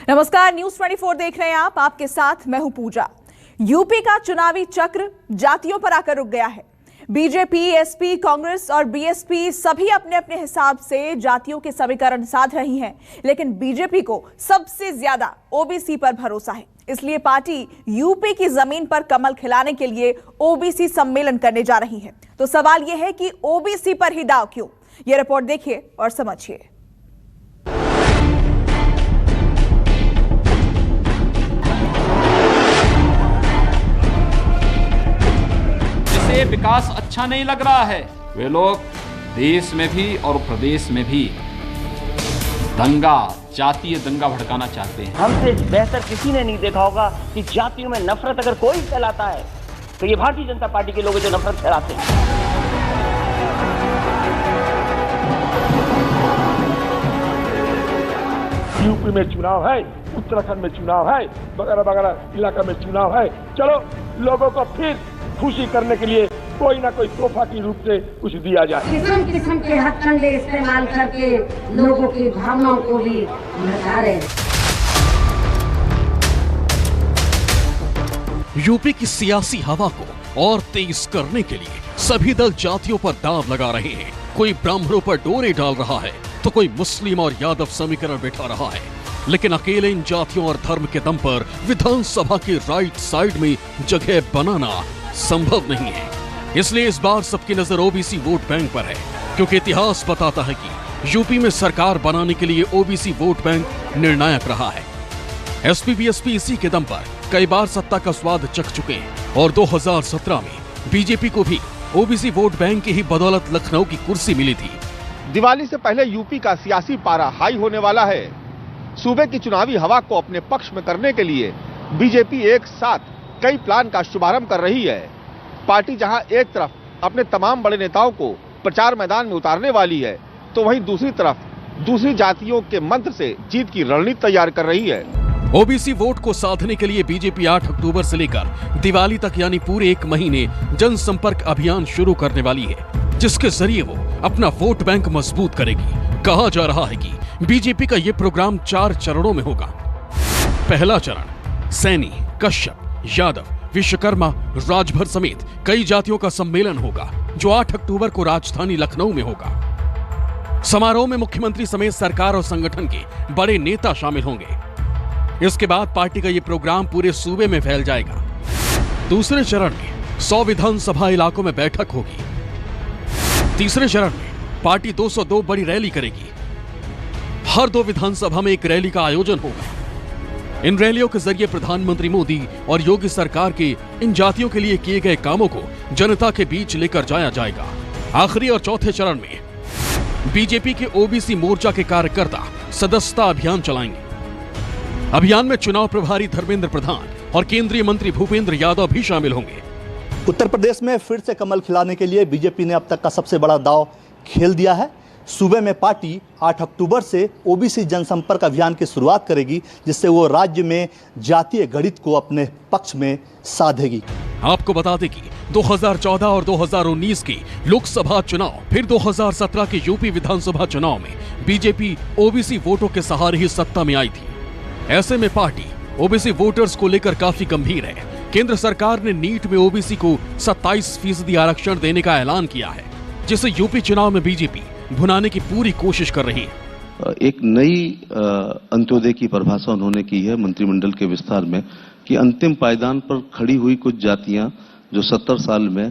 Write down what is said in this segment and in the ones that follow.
नमस्कार, न्यूज 24 देख रहे हैं आप। आपके साथ मैं हूं पूजा। यूपी का चुनावी चक्र जातियों पर आकर रुक गया है। बीजेपी, एसपी, कांग्रेस और बीएसपी सभी अपने अपने हिसाब से जातियों के समीकरण साध रही हैं, लेकिन बीजेपी को सबसे ज्यादा ओबीसी पर भरोसा है। इसलिए पार्टी यूपी की जमीन पर कमल खिलाने के लिए ओबीसी सम्मेलन करने जा रही है। तो सवाल यह है कि ओबीसी पर ही दांव क्यों? यह रिपोर्ट देखिए और समझिए। विकास अच्छा नहीं लग रहा है, वे लोग देश में भी और प्रदेश में भी दंगा, जातीय दंगा भड़काना चाहते हैं। हमसे बेहतर किसी ने नहीं देखा होगा कि जातियों में नफरत अगर कोई फैलाता है तो ये भारतीय जनता पार्टी के लोग जो नफरत फैलाते हैं। यूपी में चुनाव है, उत्तराखंड में चुनाव है, वगैरह वगैरह इलाका में चुनाव है। चलो लोगों को फिर खुशी करने के लिए कोई ना कोई तोहफा की रूप से कुछ दिया जाए। किस्म किस्म के हथकंडे इस्तेमाल करके लोगों की भावनाओं को भी भड़का रहे हैं। यूपी की सियासी हवा को और तेज करने के लिए सभी दल जातियों पर दांव लगा रहे हैं। कोई ब्राह्मणों पर डोरे डाल रहा है तो कोई मुस्लिम और यादव समीकरण बैठा रहा है, लेकिन अकेले इन जातियों और धर्म के दम पर विधानसभा के राइट साइड में जगह बनाना संभव नहीं है। इसलिए इस बार सबकी नजर ओबीसी वोट बैंक पर है, क्योंकि इतिहास बताता है कि यूपी में सरकार बनाने के लिए ओबीसी वोट बैंक निर्णायक रहा है। एसपी बीएसपी इसी के दम पर कई बार सत्ता का स्वाद चख चुके हैं और 2017 में बीजेपी को भी ओबीसी वोट बैंक की ही बदौलत लखनऊ की कुर्सी मिली थी। दिवाली से पहले यूपी का सियासी पारा हाई होने वाला है। सूबे की चुनावी हवा को अपने पक्ष में करने के लिए बीजेपी एक साथ कई प्लान का शुभारंभ कर रही है। पार्टी जहां एक तरफ अपने तमाम बड़े नेताओं को प्रचार मैदान में उतारने वाली है, तो वहीं दूसरी तरफ दूसरी जातियों के मंत्र से जीत की रणनीति तैयार कर रही है। ओबीसी वोट को साधने के लिए बीजेपी 8 अक्टूबर से लेकर दिवाली तक यानी पूरे 1 महीने जनसंपर्क अभियान शुरू करने वाली है, जिसके जरिए वो अपना वोट बैंक मजबूत करेगी। कहा जा रहा है कि बीजेपी का ये प्रोग्राम 4 चरणों में होगा। पहला चरण सैनी, कश्यप, यादव, विश्वकर्मा, राजभर समेत कई जातियों का सम्मेलन होगा, जो 8 अक्टूबर को राजधानी लखनऊ में होगा। समारोह में मुख्यमंत्री समेत सरकार और संगठन के बड़े नेता शामिल होंगे। इसके बाद पार्टी का यह प्रोग्राम पूरे सूबे में फैल जाएगा। दूसरे चरण में 100 विधानसभा इलाकों में बैठक होगी। तीसरे चरण में पार्टी 202 बड़ी रैली करेगी। हर 2 विधानसभा में एक रैली का आयोजन होगा। इन रैलियों के जरिए प्रधानमंत्री मोदी और योगी सरकार के इन जातियों के लिए किए गए कामों को जनता के बीच लेकर जाया जाएगा। आखिरी और चौथे चरण में बीजेपी के ओबीसी मोर्चा के कार्यकर्ता सदस्यता अभियान चलाएंगे। अभियान में चुनाव प्रभारी धर्मेंद्र प्रधान और केंद्रीय मंत्री भूपेंद्र यादव भी शामिल होंगे। उत्तर प्रदेश में फिर से कमल खिलाने के लिए बीजेपी ने अब तक का सबसे बड़ा दांव खेल दिया है। सूबे में पार्टी 8 अक्टूबर से ओबीसी जनसंपर्क अभियान की शुरुआत करेगी, जिससे वो राज्य में जातीय गणित को अपने पक्ष में साधेगी। आपको बता दें कि 2014 और 2019 के लोकसभा चुनाव, फिर 2017 के यूपी विधानसभा चुनाव में बीजेपी ओबीसी वोटों के सहारे ही सत्ता में आई थी। ऐसे में पार्टी ओबीसी वोटर्स को लेकर काफी गंभीर है। केंद्र सरकार ने नीट में ओबीसी को 27% आरक्षण देने का ऐलान किया है, जिसे यूपी चुनाव में बीजेपी भुनाने की पूरी कोशिश कर रही है। एक नई अंत्योदय की परिभाषा उन्होंने की है मंत्रिमंडल के विस्तार में, कि अंतिम पायदान पर खड़ी हुई कुछ जातियां जो 70 साल में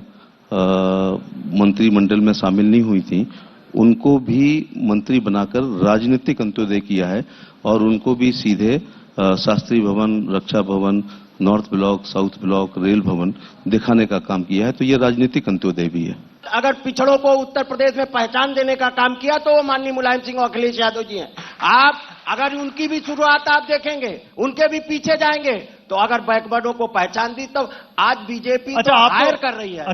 मंत्रिमंडल में शामिल नहीं हुई थी, उनको भी मंत्री बनाकर राजनीतिक अंत्योदय किया है और उनको भी सीधे शास्त्री भवन, रक्षा भवन, north block, south block, rail भवन दिखाने का काम किया है। तो ये राजनीतिक अंत्योदय भी है। अगर पिछड़ों को उत्तर प्रदेश में पहचान देने का काम किया तो वो माननीय मुलायम सिंह और अखिलेश यादव जी हैं। आप अगर उनकी भी शुरुआत आप देखेंगे, उनके भी पीछे जाएंगे, तो अगर बैकवर्डों को पहचान दी तो आज बीजेपी हायर कर रही है।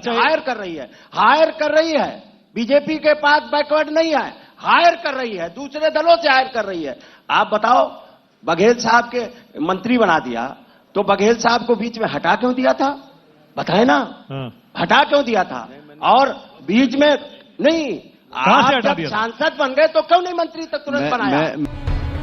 हायर कर रही है। बीजेपी के पास बैकवर्ड नहीं है, हायर कर रही है, दूसरे दलों से हायर कर रही है। आप बताओ, बघेल साहब के मंत्री बना दिया तो बघेल साहब को बीच में हटा क्यों दिया था? बताए ना, हटा क्यों दिया था? और बीच में नहीं, आप जब सांसद बन गए तो क्यों नहीं मंत्री तक तुरंत बनाया?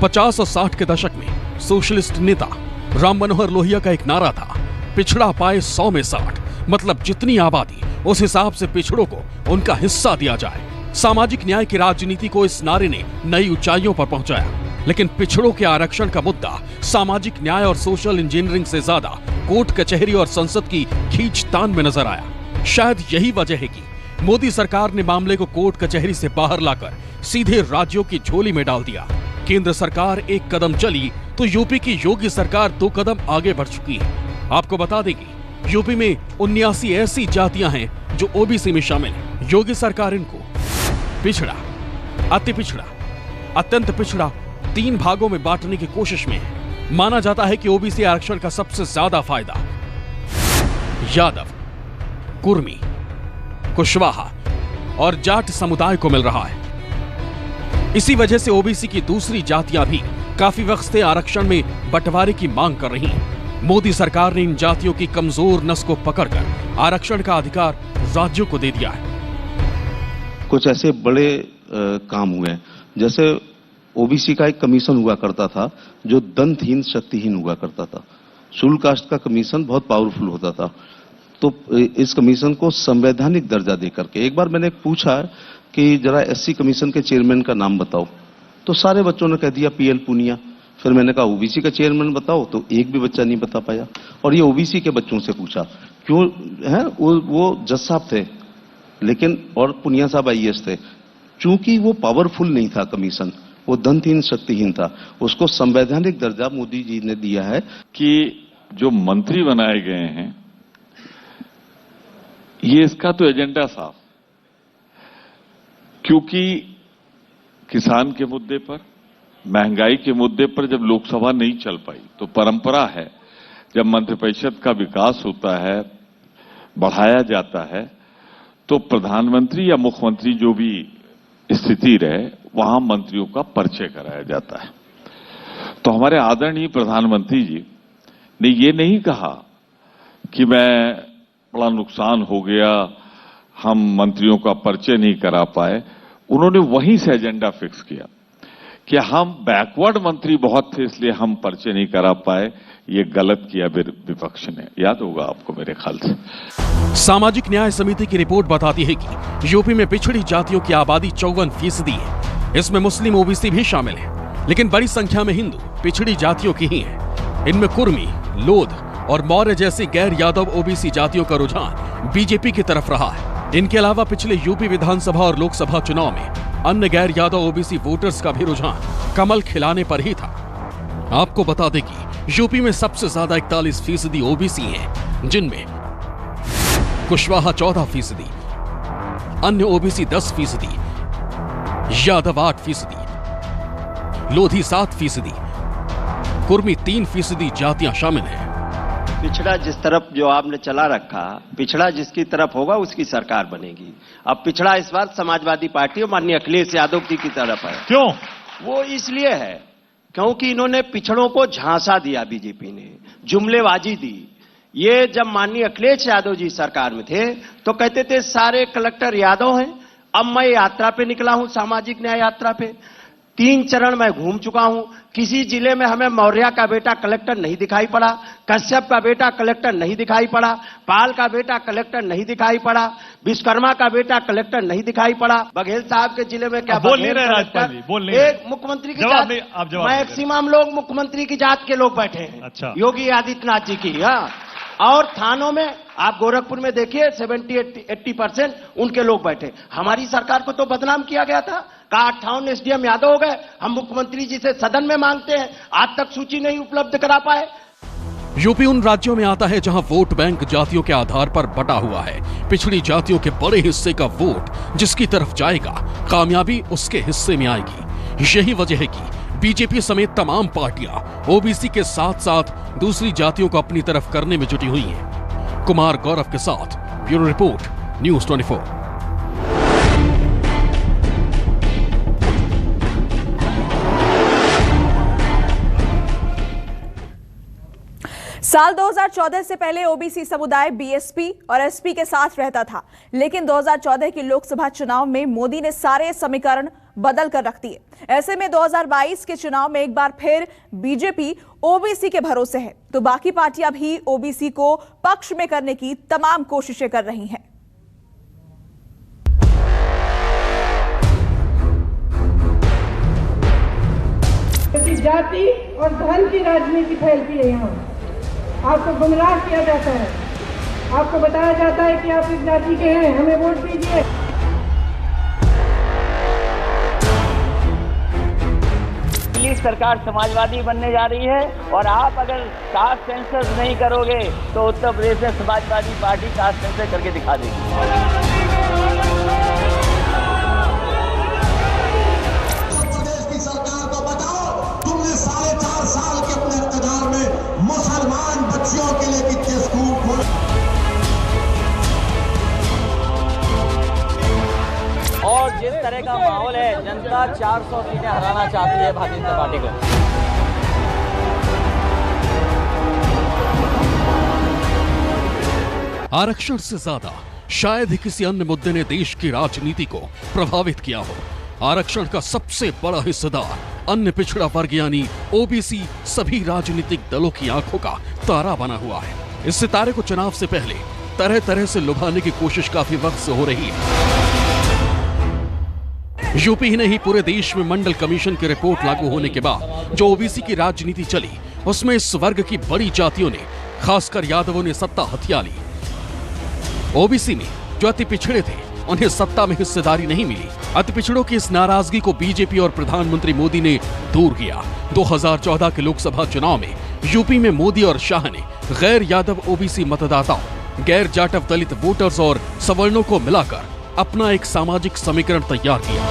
50 और 60 के दशक में सोशलिस्ट नेता राम मनोहर लोहिया का एक नारा था, पिछड़ा पाए 100 में 60, मतलब जितनी आबादी उस हिसाब से पिछड़ों को उनका हिस्सा दिया जाए। सामाजिक न्याय की राजनीति को इस नारे ने नई ऊंचाइयों पर पहुंचाया। लेकिन पिछड़ों के आरक्षण का मुद्दा सामाजिक न्याय और सोशल इंजीनियरिंग से ज्यादा कोर्ट कचहरी और संसद की खींचतान में नजर आया। शायद यही वजह है कि मोदी सरकार ने मामले को कोर्ट कचहरी से बाहर लाकर सीधे राज्यों की झोली में डाल दिया। केंद्र सरकार एक कदम चली तो यूपी की योगी सरकार 2 कदम आगे बढ़ चुकी है। आपको बता देगी, यूपी में 79 ऐसी जातियां हैं जो ओबीसी में शामिल हैं। योगी सरकार इनको पिछड़ा, अति पिछड़ा, अत्यंत पिछड़ा 3 भागों में बांटने की कोशिश में है। माना जाता है कि ओबीसी आरक्षण का सबसे ज्यादा फायदा यादव, कुर्मी, कुशवाहा और जाट समुदाय को मिल रहा है। इसी वजह से ओबीसी की दूसरी जातियां भी काफी वक्त से आरक्षण में बंटवारे की मांग कर रही हैं। मोदी सरकार ने इन जातियों की कमजोर नस को पकड़कर आरक्षण का अधिकार राज्यों को दे दिया है। कुछ ऐसे बड़े काम हुए, जैसे ओबीसी का एक कमीशन हुआ करता था जो दंतहीन शक्तिहीन हुआ करता था। शेड्यूल कास्ट का कमीशन बहुत पावरफुल होता था, तो इस कमीशन को संवैधानिक दर्जा देकर के एक बार मैंने पूछा कि जरा एससी कमीशन के चेयरमैन का नाम बताओ, तो सारे बच्चों ने कह दिया पीएल पूनिया। फिर मैंने कहा ओबीसी का चेयरमैन बताओ, तो एक भी बच्चा नहीं बता पाया। और ये ओबीसी के बच्चों से पूछा क्यों है, वो जज साहब थे लेकिन, और पुनिया साहब आईएएस थे, चूंकि वो पावरफुल नहीं था कमीशन, वो दंतहीन शक्तिहीन था, उसको संवैधानिक दर्जा मोदी जी ने दिया है। कि जो मंत्री बनाए गए हैं, ये इसका तो एजेंडा साफ, क्योंकि किसान के मुद्दे पर, महंगाई के मुद्दे पर जब लोकसभा नहीं चल पाई तो परंपरा है जब मंत्रिपरिषद का विकास होता है, बढ़ाया जाता है, तो प्रधानमंत्री या मुख्यमंत्री जो भी स्थिति रहे वहां मंत्रियों का परिचय कराया जाता है। तो हमारे आदरणीय प्रधानमंत्री जी ने ये नहीं कहा कि मैं बड़ा नुकसान हो गया, हम मंत्रियों का परिचय नहीं करा पाए। उन्होंने वहीं से एजेंडा फिक्स किया कि हम बैकवर्ड मंत्री बहुत थे इसलिए हम परिचय नहीं करा पाए। ये गलत किया विपक्ष ने, याद होगा आपको मेरे ख्याल से। सामाजिक न्याय समिति की रिपोर्ट बताती है कि यूपी में पिछड़ी जातियों की आबादी 54% है। इसमें मुस्लिम ओबीसी भी शामिल है, लेकिन बड़ी संख्या में हिंदू पिछड़ी जातियों की ही हैं। इनमें कुर्मी, लोध और मौर्य जैसी गैर यादव ओबीसी जातियों का रुझान बीजेपी की तरफ रहा है। इनके अलावा पिछले यूपी विधानसभा और लोकसभा चुनाव में अन्य गैर यादव ओबीसी वोटर्स का भी रुझान कमल खिलाने पर ही था। आपको बता दें कि यूपी में सबसे ज्यादा 41% ओबीसी हैं, जिनमें कुशवाहा 14%, अन्य ओबीसी 10%, यादव 8%, लोधी 7%, कुर्मी 3% जातियां शामिल हैं। पिछड़ा जिस तरफ जो आपने चला रखा, पिछड़ा जिसकी तरफ होगा उसकी सरकार बनेगी। अब पिछड़ा इस बार समाजवादी पार्टी और माननीय अखिलेश यादव जी की तरफ है। क्यों? वो इसलिए है क्योंकि इन्होंने पिछड़ों को झांसा दिया, बीजेपी ने जुमलेबाजी दी। ये जब माननीय अखिलेश यादव जी सरकार में थे तो कहते थे सारे कलेक्टर यादव हैं। अब मैं यात्रा पे निकला हूं, सामाजिक न्याय यात्रा पे 3 चरण मैं घूम चुका हूं। किसी जिले में हमें मौर्य का बेटा कलेक्टर नहीं दिखाई पड़ा, कश्यप का बेटा कलेक्टर नहीं दिखाई पड़ा, पाल का बेटा कलेक्टर नहीं दिखाई पड़ा, विश्वकर्मा का बेटा कलेक्टर नहीं दिखाई पड़ा। बघेल साहब के जिले में क्या बोल नहीं रहे राजपाल जी, बोल नहीं एक मुख्यमंत्री की जात, मैक्सिमम लोग मुख्यमंत्री की जात के लोग बैठे हैं। अच्छा। योगी आदित्यनाथ जी की। हाँ, और थानों में आप गोरखपुर में देखिए 70-80% उनके लोग बैठे। हमारी सरकार को तो बदनाम किया गया था, कहा 58 एसडीएम यादव हो गए। हम मुख्यमंत्री जी से सदन में मांगते हैं, आज तक सूची नहीं उपलब्ध करा पाए। यूपी उन राज्यों में आता है जहां वोट बैंक जातियों के आधार पर बटा हुआ है। पिछड़ी जातियों के बड़े हिस्से का वोट जिसकी तरफ जाएगा, कामयाबी उसके हिस्से में आएगी। यही वजह है कि बीजेपी समेत तमाम पार्टियां ओबीसी के साथ साथ दूसरी जातियों को अपनी तरफ करने में जुटी हुई हैं। कुमार गौरव के साथ ब्यूरो रिपोर्ट, न्यूज़ 24। साल 2014 से पहले ओबीसी समुदाय बीएसपी और एसपी के साथ रहता था, लेकिन 2014 के लोकसभा चुनाव में मोदी ने सारे समीकरण बदल कर रख दिए। ऐसे में 2022 के चुनाव में एक बार फिर बीजेपी ओबीसी के भरोसे है, तो बाकी पार्टियां भी ओबीसी को पक्ष में करने की तमाम कोशिशें कर रही हैं। जाति और धन की राजनीति फैलती है। यहाँ आपको गुमराह किया जाता है, आपको बताया जाता है कि आप इस जाति के हैं, हमें वोट दीजिए। दिल्ली सरकार समाजवादी बनने जा रही है और आप अगर कास्ट सेंसस नहीं करोगे तो उत्तर प्रदेश में समाजवादी पार्टी कास्ट सेंसस करके दिखा देगी। मुसलमान बच्चियों के लिए कितने स्कूल खोले। और जिस तरह का माहौल है, जनता 400 सीटें हराना चाहती है भारतीय जनता पार्टी को। आरक्षण से ज्यादा शायद ही किसी अन्य मुद्दे ने देश की राजनीति को प्रभावित किया हो। आरक्षण का सबसे बड़ा हिस्सेदार अन्य पिछड़ा वर्ग यानी ओबीसी सभी राजनीतिक दलों की आंखों का तारा बना हुआ है। इस सितारे को चुनाव से पहले तरह तरह से लुभाने की कोशिश काफी वक्त से हो रही है। यूपी ही नहीं, पूरे देश में मंडल कमीशन की रिपोर्ट लागू होने के बाद जो ओबीसी की राजनीति चली, उसमें इस वर्ग की बड़ी जातियों ने, खासकर यादवों ने सत्ता हथिया ली। ओबीसी में जो अति पिछड़े थे, उन्हें सत्ता में हिस्सेदारी नहीं मिली। अति पिछड़ों की इस नाराजगी को बीजेपी और प्रधानमंत्री मोदी ने दूर किया। 2014 के लोकसभा चुनाव में यूपी में मोदी और शाह ने गैर यादव ओबीसी मतदाताओं, गैर जाटव दलित वोटर्स और सवर्णों को मिलाकर अपना एक सामाजिक समीकरण तैयार किया।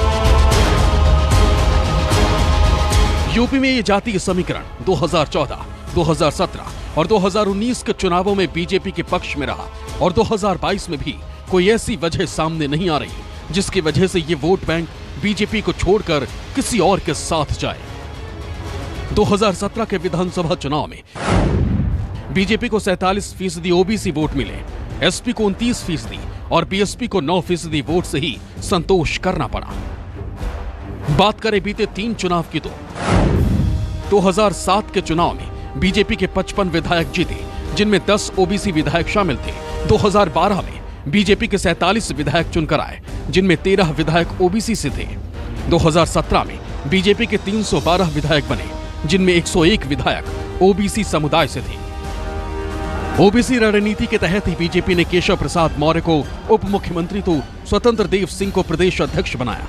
यूपी में ये जातीय समीकरण 2014, 2017 और 2019 के चुनावों में बीजेपी के पक्ष में रहा और 2022 में भी कोई ऐसी वजह सामने नहीं आ रही जिसकी वजह से ये वोट बैंक बीजेपी को छोड़कर किसी और के साथ जाए। 2017 के विधानसभा चुनाव में बीजेपी को 47% ओबीसी वोट मिले, एसपी को 29% और बीएसपी को 9% वोट से ही संतोष करना पड़ा। बात करें बीते 3 चुनाव की तो 2007 के चुनाव में बीजेपी के 55 विधायक जीते, जिनमें 10 ओबीसी विधायक शामिल थे। 2012 में बीजेपी के 47 विधायक चुनकर आए, जिनमें 13 विधायक ओबीसी से थे। 2017 में बीजेपी के 312 विधायक बने, जिनमें 101 विधायक ओबीसी समुदाय से थे। ओबीसी रणनीति के तहत ही बीजेपी ने केशव प्रसाद मौर्य को उप मुख्यमंत्री तो स्वतंत्र देव सिंह को प्रदेश अध्यक्ष बनाया।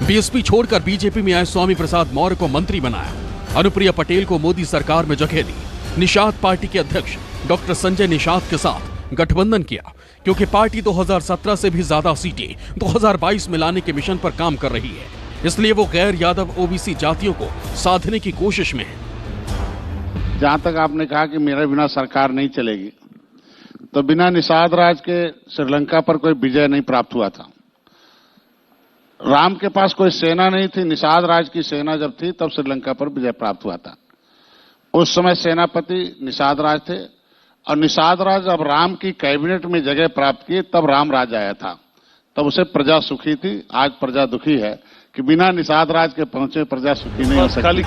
बीएसपी छोड़कर बीजेपी में आए स्वामी प्रसाद मौर्य को मंत्री बनाया। अनुप्रिया पटेल को मोदी सरकार में जगह दी। निषाद पार्टी के अध्यक्ष डॉक्टर संजय निषाद के साथ गठबंधन किया, क्योंकि पार्टी 2017 से भी ज्यादा सीटें 2022 में लाने के मिशन पर काम कर रही है। इसलिए वो गैर यादव ओबीसी जातियों को साधने की कोशिश में है। जहां तक आपने कहा कि मेरे बिना सरकार नहीं चलेगी, तो बिना निषाद राज के श्रीलंका पर कोई विजय नहीं प्राप्त हुआ था। राम के पास कोई सेना नहीं थी, निषाद राज की सेना जब थी तब श्रीलंका पर विजय प्राप्त हुआ था। उस समय सेनापति निषाद राज थे और निषाद राज जब राम की कैबिनेट में जगह प्राप्त की तब राम राज आया था, तब उसे प्रजा सुखी थी। आज प्रजा दुखी है कि बिना निषाद राज के पहुंचे प्रजा सुखी नहीं हो सकती।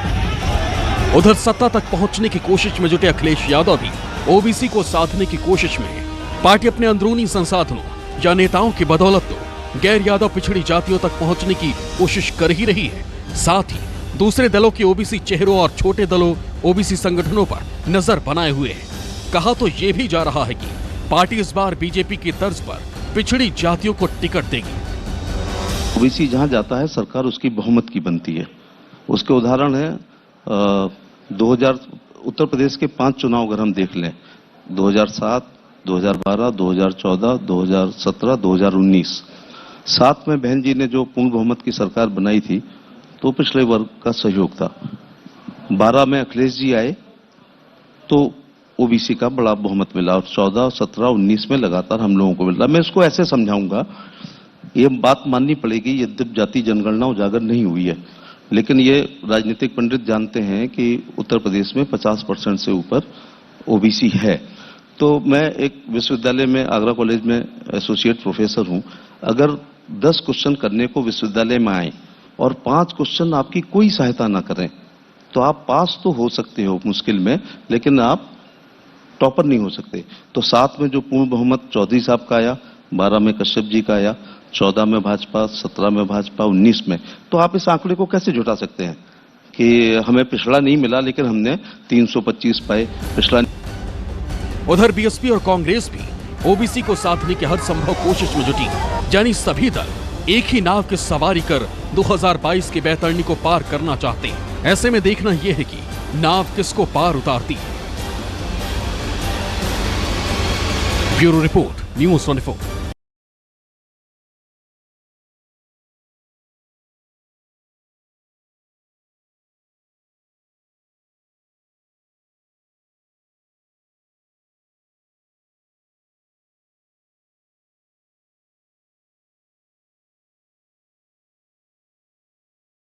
उधर सत्ता तक पहुंचने की कोशिश में जुटे अखिलेश यादव भी ओबीसी को साधने की कोशिश में है। पार्टी अपने अंदरूनी संसाधनों या नेताओं की बदौलत तो गैर यादव पिछड़ी जातियों तक पहुंचने की कोशिश कर ही रही है। साथ ही दूसरे दलों के ओबीसी चेहरों और छोटे दलों ओबीसी संगठनों पर नजर बनाए हुए है। कहा तो ये भी जा रहा है कि पार्टी इस बार बीजेपी की तर्ज पर पिछड़ी जातियों को टिकट देगी। ओबीसी जहां जाता है सरकार उसकी बहुमत की बनती है। उसके उदाहरण है 2000 उत्तर प्रदेश के 5 चुनाव अगर हम देख लें, 2007, 2012, 2014, 2017, 2019, 7 में बहन जी ने जो पूर्ण बहुमत की सरकार बनाई थी तो पिछड़े वर्ग का सहयोग था। 12 में अखिलेश जी आए तो ओबीसी का बड़ा बहुमत मिला और 14, 17, 19 में लगातार हम लोगों को मिल रहा। मैं इसको ऐसे समझाऊंगा, ये बात माननी पड़ेगी, यद्यपि जाति जनगणना उजागर नहीं हुई है, लेकिन ये राजनीतिक पंडित जानते हैं कि उत्तर प्रदेश में 50% से ऊपर ओबीसी है। तो मैं एक विश्वविद्यालय में, आगरा कॉलेज में एसोसिएट प्रोफेसर हूं। अगर 10 क्वेश्चन करने को विश्वविद्यालय में आए और 5 क्वेश्चन आपकी कोई सहायता ना करें, तो आप पास तो हो सकते हो मुश्किल में, लेकिन आप टॉपर नहीं हो सकते। तो 7 में जो पूर्ण बहुमत चौधरी साहब का आया, 12 में कश्यप जी का आया, 14 में भाजपा, 17 में भाजपा, 19 में, तो आप इस आंकड़े को कैसे जुटा सकते हैं कि हमें पिछड़ा नहीं मिला लेकिन हमने 325 पाए पिछड़ा। उधर बीएसपी और कांग्रेस भी ओबीसी को साधने की हर संभव कोशिश में जुटी, यानी सभी दल एक ही नाव की सवारी कर 2022 की बैतरणी को पार करना चाहते हैं। ऐसे में देखना यह है कि नाव किसको पार उतारती है। Bureau report, news 24।